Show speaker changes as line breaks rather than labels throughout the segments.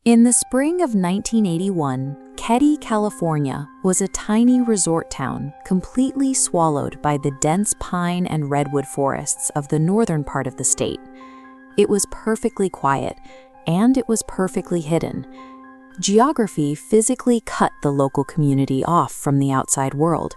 In the spring of 1981, Keddie, California, was a tiny resort town completely swallowed by the dense pine and redwood forests of the northern part of the state. It was perfectly quiet, and it was perfectly hidden. Geography physically cut the local community off from the outside world.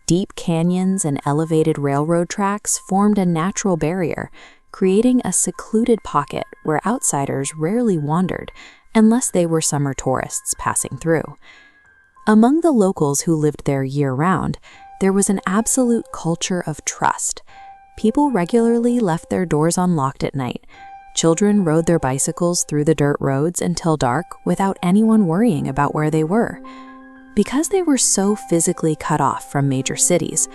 Deep canyons and elevated railroad tracks formed a natural barrier, creating a secluded pocket where outsiders rarely wandered unless they were summer tourists passing through. Among the locals who lived there year-round, there was an absolute culture of trust. People regularly left their doors unlocked at night. Children rode their bicycles through the dirt roads until dark without anyone worrying about where they were. Because they were so physically cut off from major cities,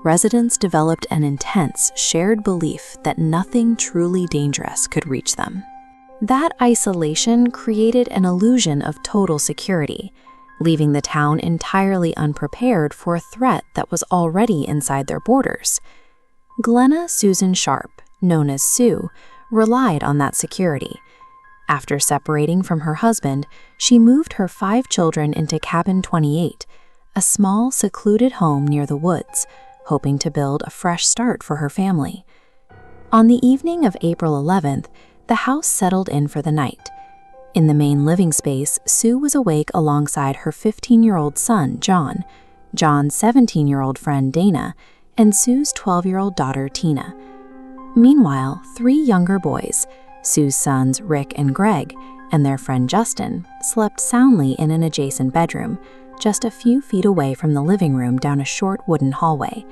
residents developed an intense, shared belief that nothing truly dangerous could reach them. That isolation created an illusion of total security, leaving the town entirely unprepared for a threat that was already inside their borders. Glenna Susan Sharp, known as Sue, relied on that security. After separating from her husband, she moved her 5 children into Cabin 28, a small, secluded home near the woods, hoping to build a fresh start for her family. On the evening of April 11th, the house settled in for the night. In the main living space, Sue was awake alongside her 15-year-old son, John, John's 17-year-old friend, Dana, and Sue's 12-year-old daughter, Tina. Meanwhile, 3 younger boys, Sue's sons, Rick and Greg, and their friend Justin, slept soundly in an adjacent bedroom, just a few feet away from the living room down a short wooden hallway.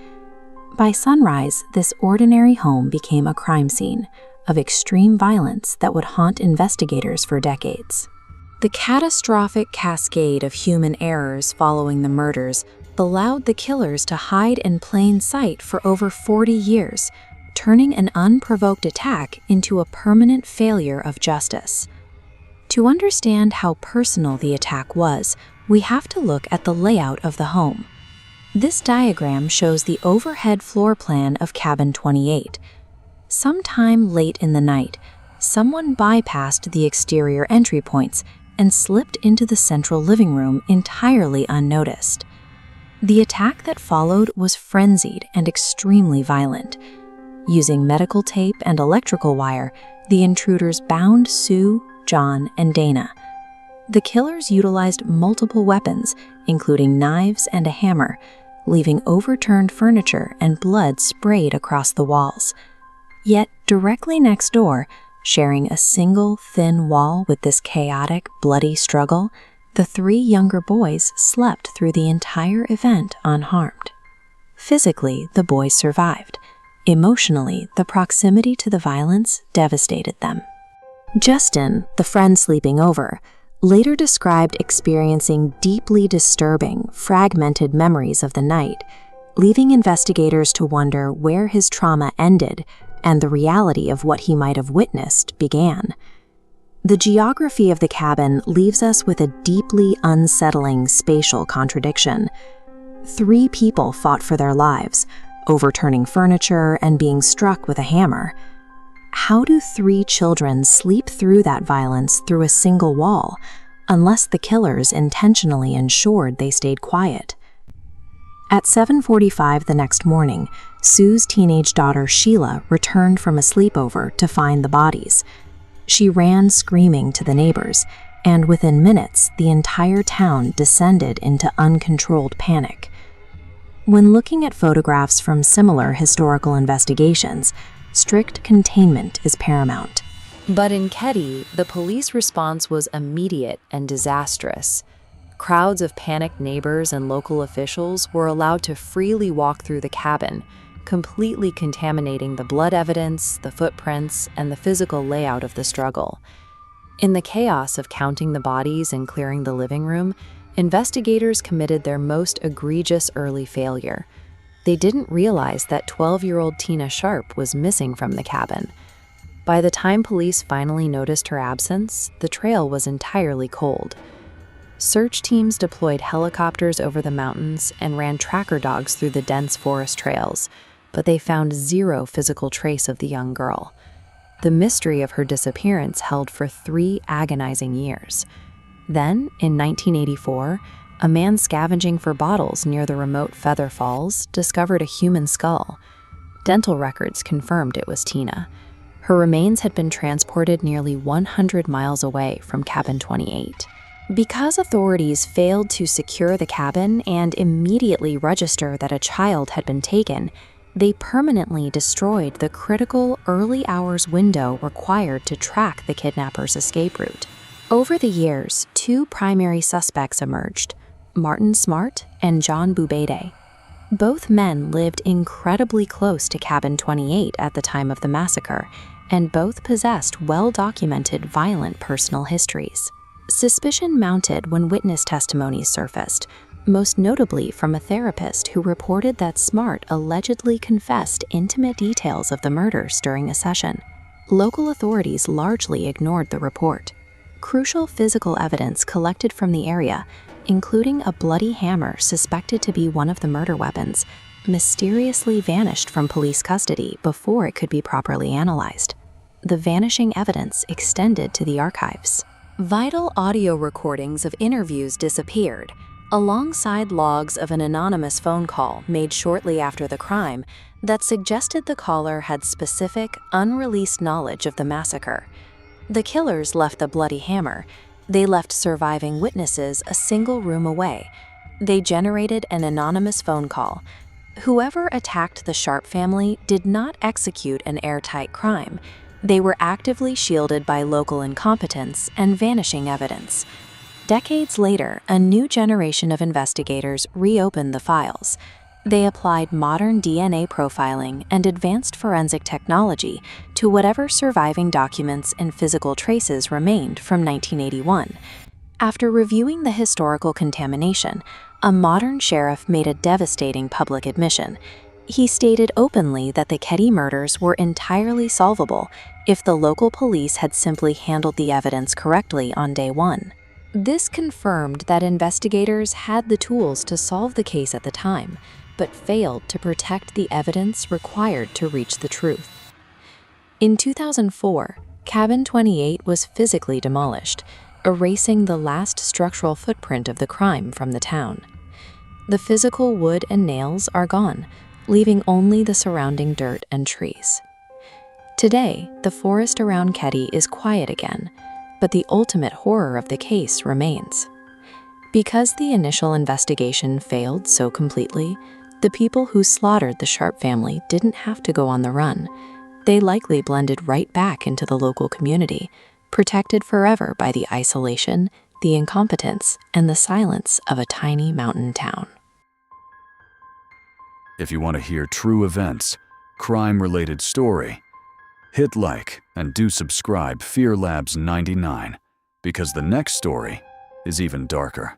By sunrise, this ordinary home became a crime scene of extreme violence that would haunt investigators for decades. The catastrophic cascade of human errors following the murders allowed the killers to hide in plain sight for over 40 years, turning an unprovoked attack into a permanent failure of justice. To understand how personal the attack was, we have to look at the layout of the home. This diagram shows the overhead floor plan of Cabin 28. Sometime late in the night, someone bypassed the exterior entry points and slipped into the central living room entirely unnoticed. The attack that followed was frenzied and extremely violent. Using medical tape and electrical wire, the intruders bound Sue, John, and Dana. The killers utilized multiple weapons, including knives and a hammer, leaving overturned furniture and blood sprayed across the walls. Yet directly next door, sharing a single thin wall with this chaotic, bloody struggle, the 3 younger boys slept through the entire event unharmed. Physically, the boys survived. Emotionally, the proximity to the violence devastated them. Justin, the friend sleeping over, later described experiencing deeply disturbing, fragmented memories of the night, leaving investigators to wonder where his trauma ended and the reality of what he might have witnessed began. The geography of the cabin leaves us with a deeply unsettling spatial contradiction. 3 people fought for their lives, overturning furniture and being struck with a hammer. How do 3 children sleep through that violence through a single wall, unless the killers intentionally ensured they stayed quiet? At 7:45 the next morning, Sue's teenage daughter Sheila returned from a sleepover to find the bodies. She ran screaming to the neighbors, and within minutes, the entire town descended into uncontrolled panic. When looking at photographs from similar historical investigations, strict containment is paramount.
But in Keddie, the police response was immediate and disastrous. Crowds of panicked neighbors and local officials were allowed to freely walk through the cabin, completely contaminating the blood evidence, the footprints, and the physical layout of the struggle. In the chaos of counting the bodies and clearing the living room, investigators committed their most egregious early failure. They didn't realize that 12-year-old Tina Sharp was missing from the cabin. By the time police finally noticed her absence, the trail was entirely cold. Search teams deployed helicopters over the mountains and ran tracker dogs through the dense forest trails, but they found 0 physical trace of the young girl. The mystery of her disappearance held for 3 agonizing years. Then, in 1984, a man scavenging for bottles near the remote Feather Falls discovered a human skull. Dental records confirmed it was Tina. Her remains had been transported nearly 100 miles away from Cabin 28. Because authorities failed to secure the cabin and immediately register that a child had been taken, they permanently destroyed the critical early hours window required to track the kidnapper's escape route. Over the years, 2 primary suspects emerged, Martin Smart and John Bubede. Both men lived incredibly close to Cabin 28 at the time of the massacre, and both possessed well-documented violent personal histories. Suspicion mounted when witness testimonies surfaced, most notably from a therapist who reported that Smart allegedly confessed intimate details of the murders during a session. Local authorities largely ignored the report. Crucial physical evidence collected from the area, including a bloody hammer suspected to be one of the murder weapons, mysteriously vanished from police custody before it could be properly analyzed. The vanishing evidence extended to the archives. Vital audio recordings of interviews disappeared, alongside logs of an anonymous phone call made shortly after the crime that suggested the caller had specific, unreleased knowledge of the massacre. The killers left the bloody hammer. They left surviving witnesses a single room away. They generated an anonymous phone call. Whoever attacked the Sharp family did not execute an airtight crime. They were actively shielded by local incompetence and vanishing evidence. Decades later, a new generation of investigators reopened the files. They applied modern DNA profiling and advanced forensic technology to whatever surviving documents and physical traces remained from 1981. After reviewing the historical contamination, a modern sheriff made a devastating public admission. He stated openly that the Keddie murders were entirely solvable if the local police had simply handled the evidence correctly on day one. This confirmed that investigators had the tools to solve the case at the time, but failed to protect the evidence required to reach the truth. In 2004, Cabin 28 was physically demolished, erasing the last structural footprint of the crime from the town. The physical wood and nails are gone, leaving only the surrounding dirt and trees. Today, the forest around Keddie is quiet again, but the ultimate horror of the case remains. Because the initial investigation failed so completely, the people who slaughtered the Sharp family didn't have to go on the run. They likely blended right back into the local community, protected forever by the isolation, the incompetence, and the silence of a tiny mountain town.
If you want to hear true events, crime-related story, hit like and do subscribe Fear Labs 99, because the next story is even darker.